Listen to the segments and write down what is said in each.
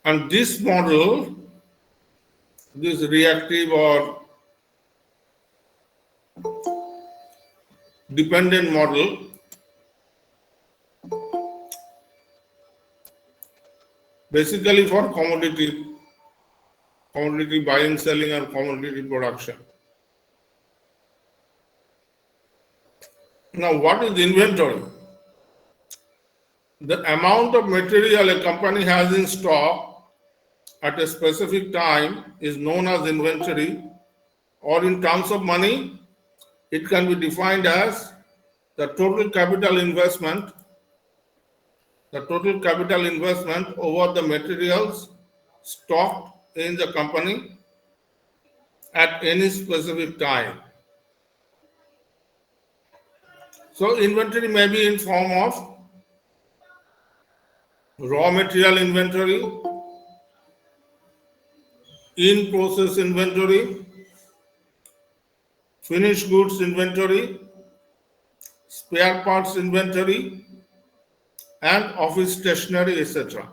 And this model, this reactive or dependent model, basically for commodity buying, selling, and commodity production. Now, what is inventory? The amount of material a company has in stock at a specific time is known as inventory, or in terms of money, it can be defined as the total capital investment over the materials stocked in the company at any specific time. So inventory may be in form of raw material inventory, in-process inventory, finished goods inventory, spare parts inventory, and office stationery, etc.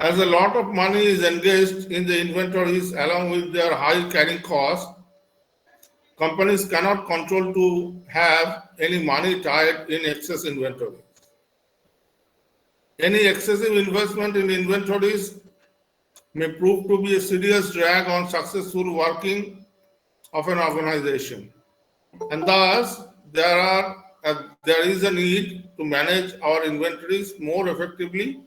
As a lot of money is engaged in the inventories along with their high carrying cost, companies cannot control to have any money tied in excess inventory. Any excessive investment in inventories may prove to be a serious drag on successful working of an organization. And thus, there is a need to manage our inventories more effectively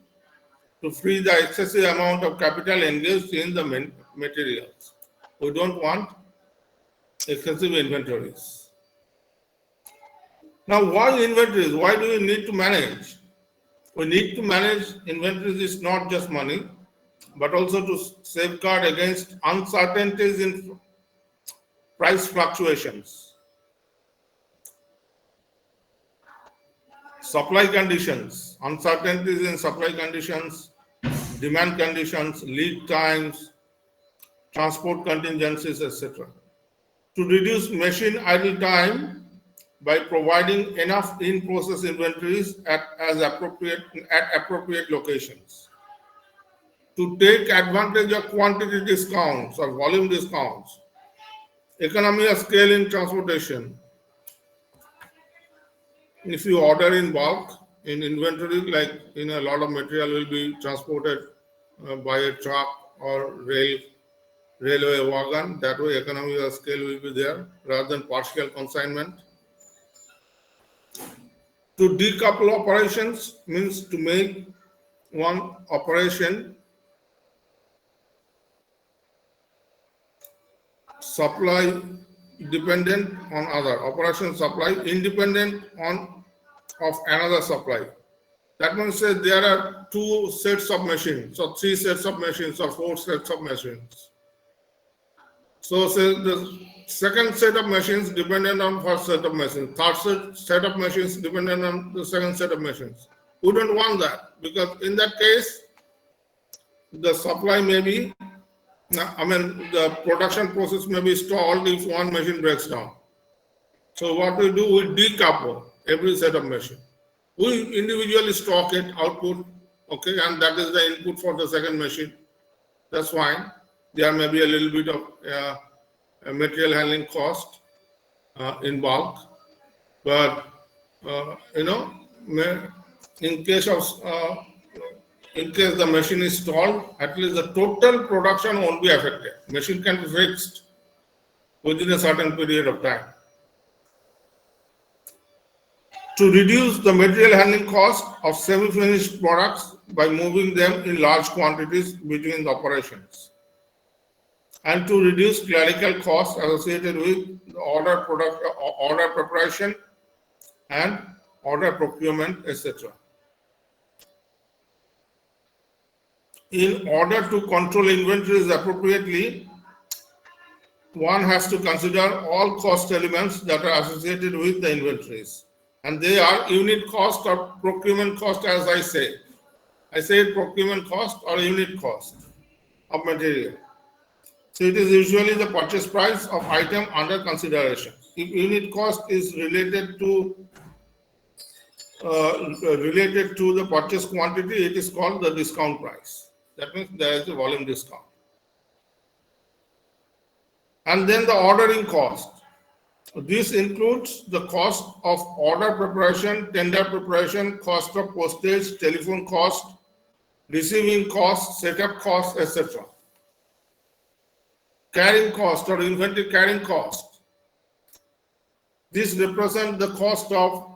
to free the excessive amount of capital engaged in the materials. We don't want excessive inventories. Now, why inventories? Why do we need to manage? We need to manage inventories is not just money, but also to safeguard against uncertainties in price fluctuations, supply conditions, uncertainties in supply conditions, demand conditions, lead times, transport contingencies, etc. To reduce machine idle time by providing enough in-process inventories at appropriate locations. To take advantage of quantity discounts or volume discounts, economy of scale in transportation. If you order in bulk, in inventory, like a lot of material will be transported by a truck or railway wagon, that way economy of scale will be there rather than partial consignment. To decouple operations means to make one operation supply dependent on other, operation supply independent of another supply. That means that there are 2 sets of machines, or 3 sets of machines, or 4 sets of machines. So say the second set of machines dependent on first set of machines, third set of machines dependent on the second set of machines. We don't want that, because in that case, the supply may be, the production process may be stalled if one machine breaks down. So what we do, we decouple every set of machine. We individually stock it, output, okay, and that is the input for the second machine. That's fine. There may be a little bit of material handling cost in bulk, but in case the machine is stalled, at least the total production won't be affected. Machine can be fixed within a certain period of time. To reduce the material handling cost of semi-finished products by moving them in large quantities between the operations, and to reduce clerical costs associated with the order preparation and order procurement, etc. In order to control inventories appropriately, one has to consider all cost elements that are associated with the inventories. And they are unit cost or procurement cost, as I say. I say procurement cost or unit cost of material. So it is usually the purchase price of item under consideration. If unit cost is related to related to the purchase quantity, it is called the discount price. That means there is a volume discount. And then the ordering cost. This includes the cost of order preparation, tender preparation, cost of postage, telephone cost, receiving cost, setup cost, etc. Carrying cost or inventory carrying cost. This represents the cost of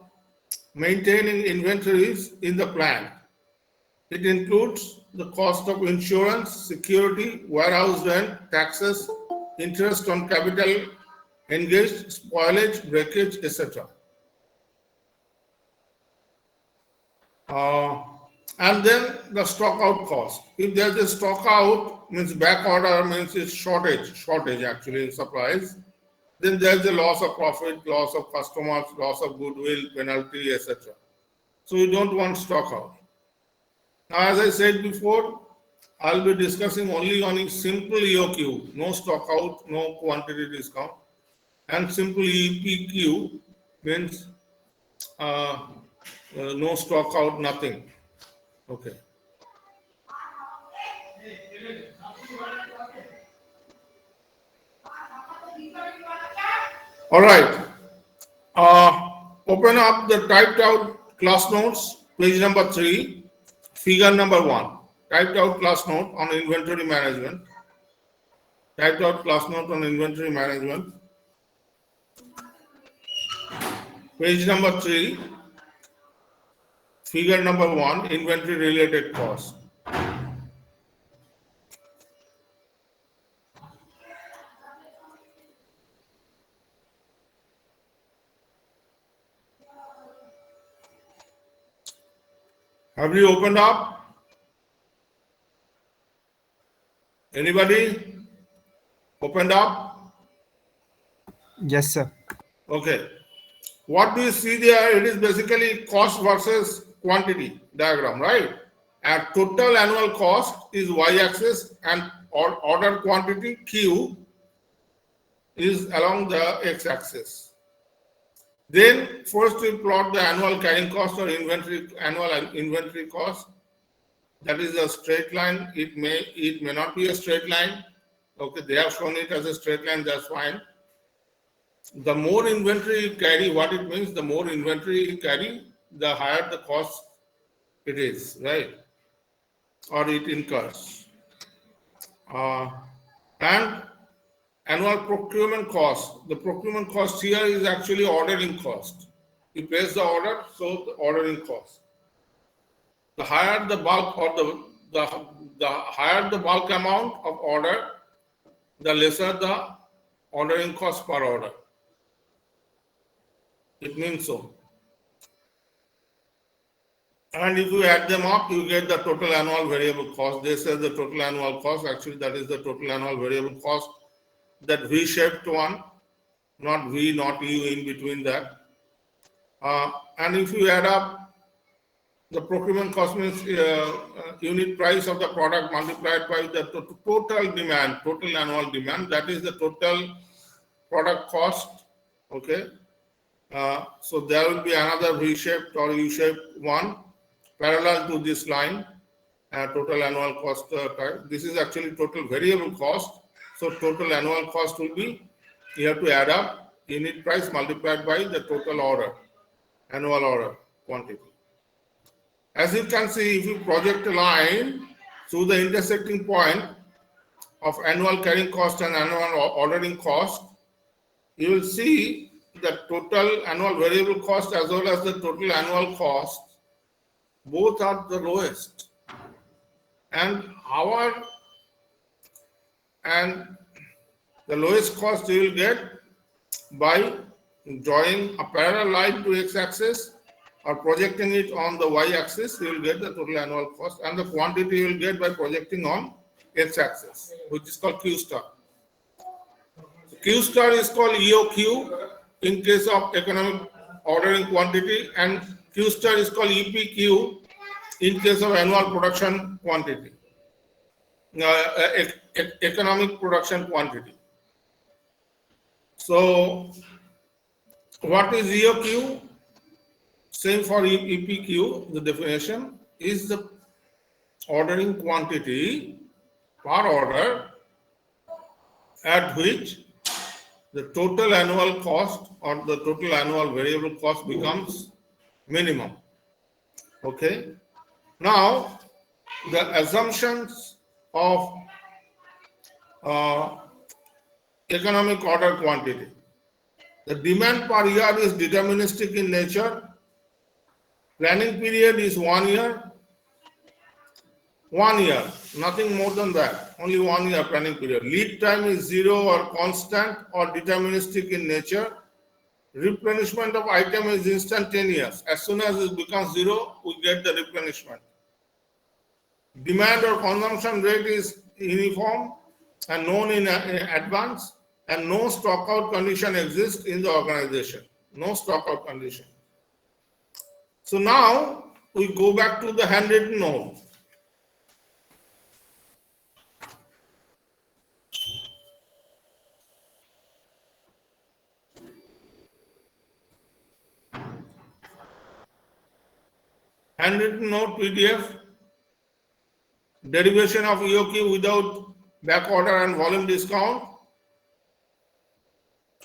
maintaining inventories in the plant. It includes the cost of insurance, security, warehouse rent, taxes, interest on capital engaged, spoilage, breakage, etc. And then the stock out cost. If there's a stock out, means back order, means it's shortage actually in supplies. Then there's a loss of profit, loss of customers, loss of goodwill, penalty, etc. So you don't want stock out. Now, as I said before, I'll be discussing only on a simple EOQ, no stock out, no quantity discount, and simple EPQ means no stock out, nothing. Okay. All right. Open up the typed out class notes, page number 3, figure number 1. Typed out class note on inventory management. Typed out class note on inventory management. Page number 3, figure number 1, inventory related cost. Have you opened up? Anybody? Opened up? Yes, sir. Okay. What do you see there? It is basically cost versus quantity diagram, right? And total annual cost is y-axis and order quantity Q is along the x-axis. Then first we plot the annual carrying cost or annual inventory cost. That is a straight line. It may not be a straight line. Okay, they have shown it as a straight line, that's fine. The more inventory you carry, what it means, the more inventory you carry, the higher the cost it is, right? Or it incurs. And annual procurement cost. The procurement cost here is actually ordering cost. You place the order, so the ordering cost. The higher the bulk or the higher the bulk amount of order, the lesser the ordering cost per order. It means so. And if you add them up, you get the total annual variable cost. This is the total annual cost. Actually, that is the total annual variable cost. That V-shaped one, not V, not U in between that. And if you add up the procurement cost means unit price of the product multiplied by the total demand, total annual demand, that is the total product cost. Okay. So there will be another V-shaped or U-shaped one parallel to this line, total annual cost type. This is actually total variable cost. So total annual cost will be, you have to add up unit price multiplied by the total order, annual order quantity. As you can see, if you project a line through the intersecting point of annual carrying cost and annual ordering cost, you will see the total annual variable cost as well as the total annual cost, both are the lowest. And the lowest cost you will get by drawing a parallel line to x-axis or projecting it on the y-axis, you will get the total annual cost, and the quantity you will get by projecting on x-axis, which is called Q star. Q star is called EOQ in case of economic ordering quantity, and Q star is called EPQ in case of annual production quantity, economic production quantity. So, what is EOQ? Same for EPQ, the definition is the ordering quantity per order at which the total annual cost or the total annual variable cost becomes minimum. Okay. Now, the assumptions of economic order quantity. The demand per year is deterministic in nature. Planning period is 1 year. 1 year, nothing more than that. Only 1 year planning period. Lead time is 0 or constant or deterministic in nature. Replenishment of item is instantaneous. As soon as it becomes 0, we get the replenishment. Demand or consumption rate is uniform and known in advance, and no stock out condition exists in the organization. No stock out condition. So now we go back to the handwritten note. Handwritten note PDF, derivation of EOQ without back order and volume discount.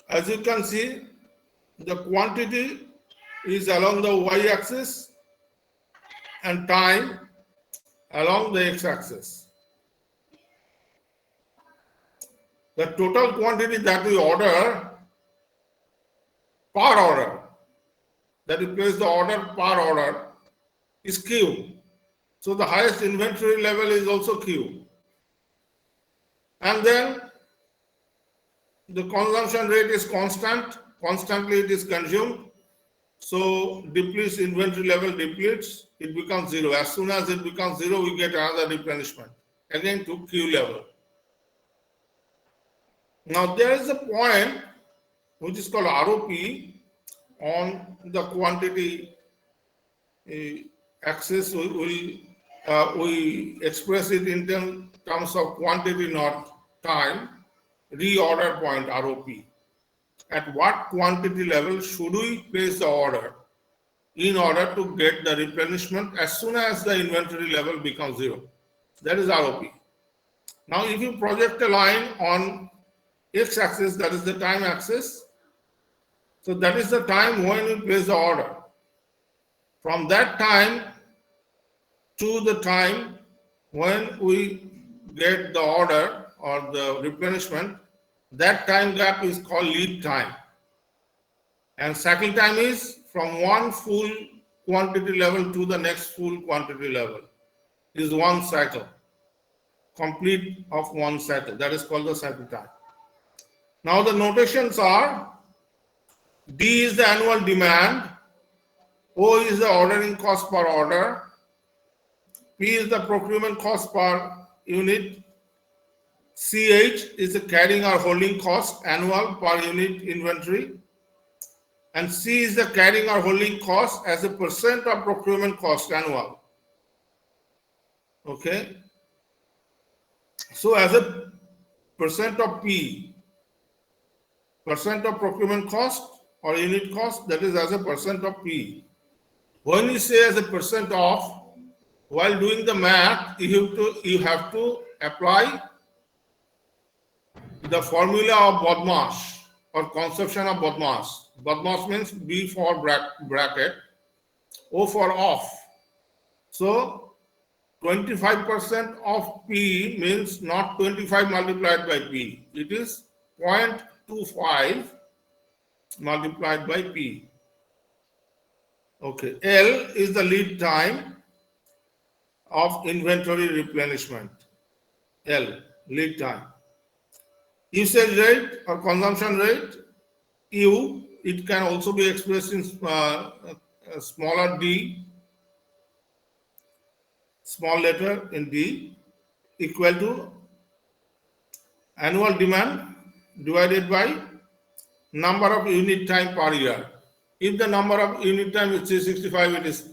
As you can see, the quantity is along the y-axis and time along the x-axis. The total quantity that we order per order, that we place the order per order, is Q. So the highest inventory level is also Q. And then the consumption rate is constant. Constantly it is consumed. So depletes, inventory level depletes, it becomes 0. As soon as it becomes 0, we get another replenishment, again to Q level. Now there is a point which is called ROP on the quantity axis. We express it in terms of quantity, not time. Reorder point, ROP. At what quantity level should we place the order in order to get the replenishment as soon as the inventory level becomes 0? That is ROP. Now, if you project a line on x-axis, that is the time axis, so that is the time when we place the order. From that time to the time when we get the order or the replenishment, that time gap is called lead time. And cycle time is from one full quantity level to the next full quantity level. Is one cycle, complete of one cycle. That is called the cycle time. Now the notations are: D is the annual demand, O is the ordering cost per order, P is the procurement cost per unit, CH is the carrying or holding cost annual per unit inventory, and C is the carrying or holding cost as a percent of procurement cost annual. Okay. So as a percent of P, percent of procurement cost or unit cost, that is as a percent of P. When you say as a percent of, while doing the math, you have to apply the formula of BODMAS or conception of BODMAS. BODMAS means B for bracket, O for off. So 25% of P means not 25 multiplied by P. It is 0.25 multiplied by P. Okay. L is the lead time of inventory replenishment. L, lead time. Usage rate or consumption rate, U, it can also be expressed in smaller d, small letter in D, equal to annual demand divided by number of unit time per year. If the number of unit time is 365, it is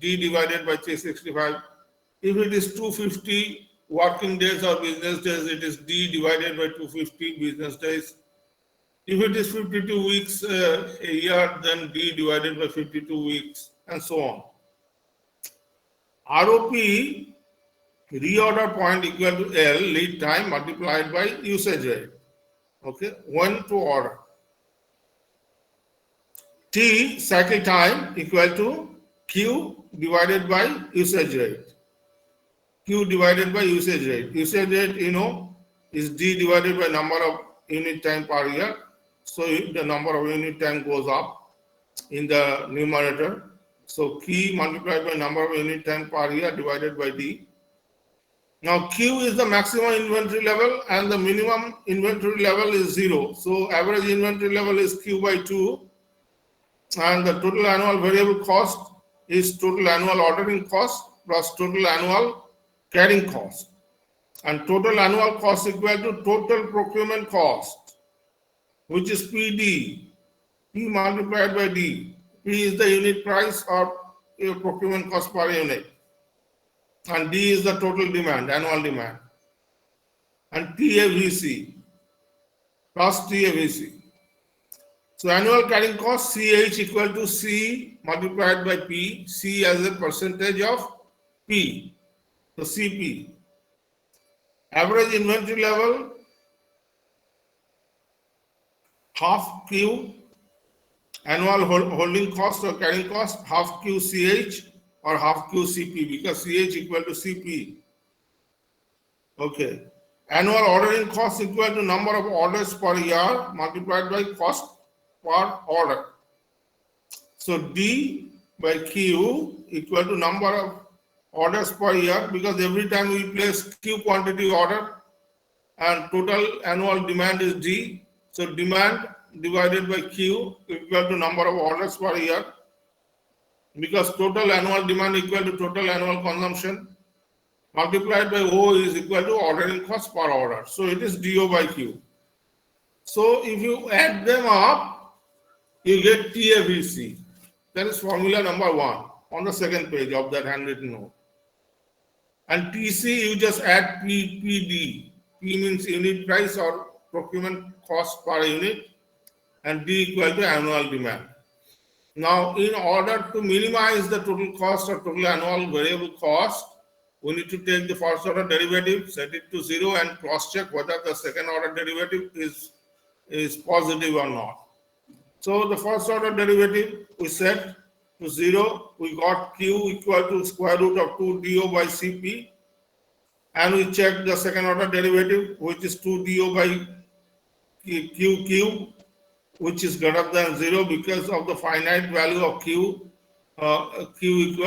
D divided by 365. If it is 250 working days or business days, it is D divided by 250 business days. If it is 52 weeks a year, then D divided by 52 weeks, and so on. ROP, reorder point equal to L, lead time multiplied by usage rate. Okay, when to order. T, cycle time equal to Q divided by usage rate. Q divided by usage rate. Usage rate, is D divided by number of unit time per year. So if the number of unit time goes up in the numerator, so Q multiplied by number of unit time per year divided by D. Now Q is the maximum inventory level and the minimum inventory level is 0. So average inventory level is Q by 2 and the total annual variable cost is total annual ordering cost plus total annual carrying cost. And total annual cost equal to total procurement cost, which is PD. P multiplied by D. P is the unit price or procurement cost per unit. And D is the total demand, annual demand. And TAVC plus TAVC. So annual carrying cost CH equal to C multiplied by P. C as a percentage of P. So CP. Average inventory level half Q. Annual holding cost or carrying cost half QCH or half QCP because CH equal to CP. Okay. Annual ordering cost equal to number of orders per year multiplied by cost per order. So D by Q equal to number of orders per year because every time we place Q quantity order and total annual demand is D. So demand divided by Q equal to number of orders per year because total annual demand equal to total annual consumption multiplied by O is equal to ordering cost per order. So it is DO by Q. So if you add them up, you get TAVC. That is formula number 1 on the second page of that handwritten note. And TC, you just add PD. P means unit price or procurement cost per unit and D equal to annual demand. Now, in order to minimize the total cost or total annual variable cost, we need to take the first order derivative, set it to 0 and cross-check whether the second order derivative is positive or not. So the first order derivative we set to 0, we got Q equal to square root of 2 DO by CP and we check the second order derivative which is 2 DO by QQ which is greater than 0 because of the finite value of Q. Q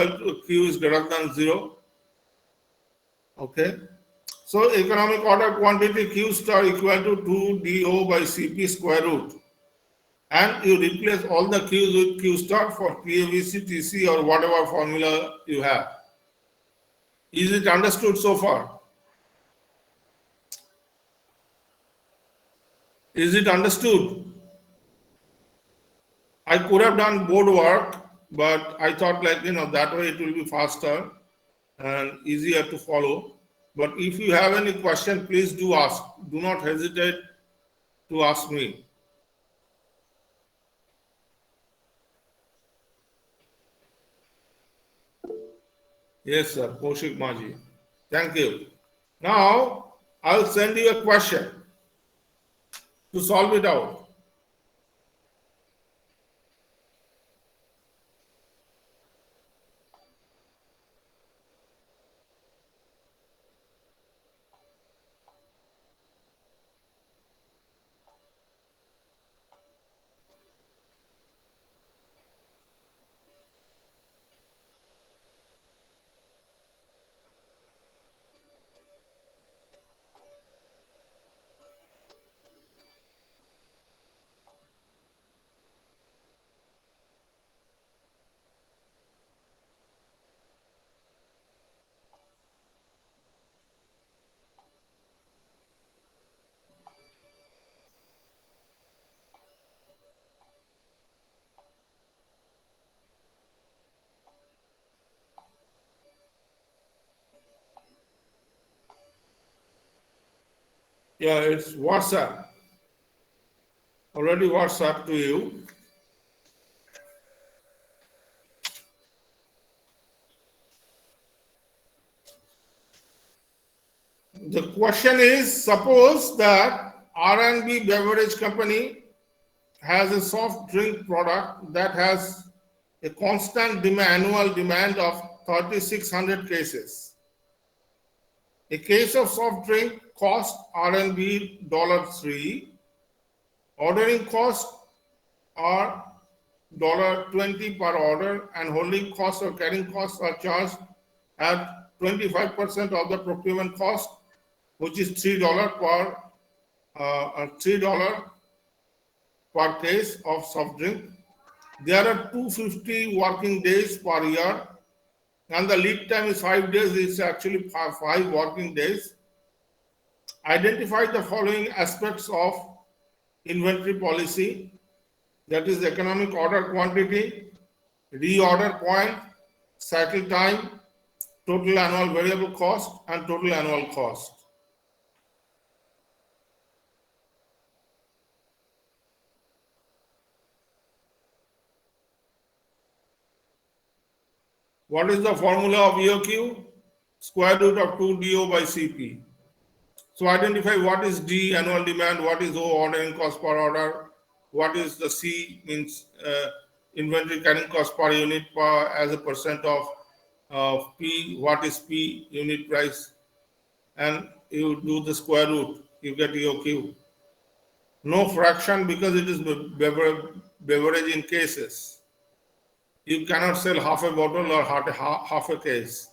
is greater than 0. Okay. So economic order quantity Q star equal to 2 DO by CP square root. And you replace all the Q's with Q star for TAVC, TC or whatever formula you have. Is it understood so far? Is it understood? I could have done board work, but I thought that way it will be faster and easier to follow. But if you have any question, please do ask. Do not hesitate to ask me. Yes, sir, Kaushik Maji. Thank you. Now, I'll send you a question to solve it out. Yeah, it's WhatsApp. Already WhatsApp to you. The question is, suppose that R&B beverage company has a soft drink product that has a constant annual demand of 3,600 cases. A case of soft drink cost R&B $3. Ordering costs are $20 per order, and holding costs or carrying costs are charged at 25% of the procurement cost, which is $3 per case of soft drink. There are 250 working days per year, and the lead time is 5 days. It's actually 5 working days. Identify the following aspects of inventory policy, that is economic order quantity, reorder point, cycle time, total annual variable cost, and total annual cost. What is the formula of EOQ? Square root of 2DO by CP. So identify what is D, annual demand, what is O, ordering cost per order, what is the C, means inventory carrying cost per unit as a percent of P, what is P, unit price, and you do the square root, you get EOQ. No fraction because it is beverage in cases. You cannot sell half a bottle or half a case.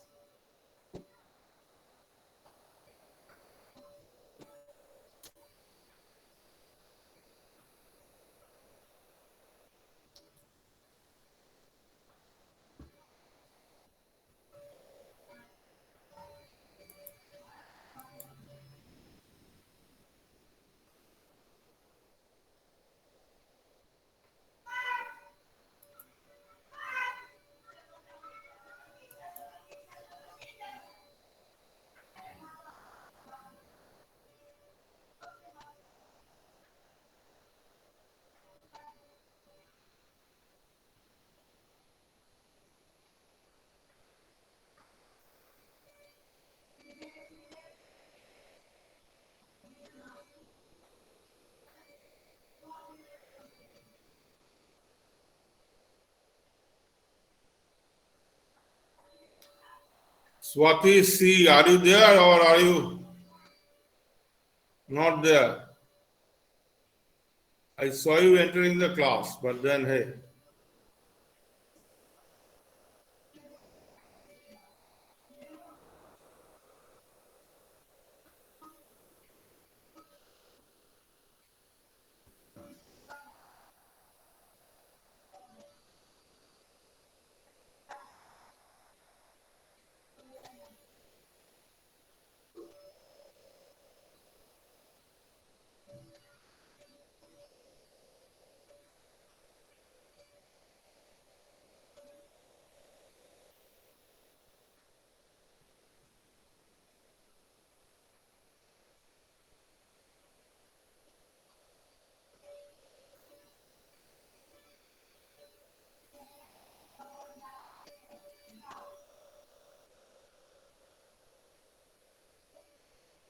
Swati C, are you there or are you not there? I saw you entering the class, but then hey.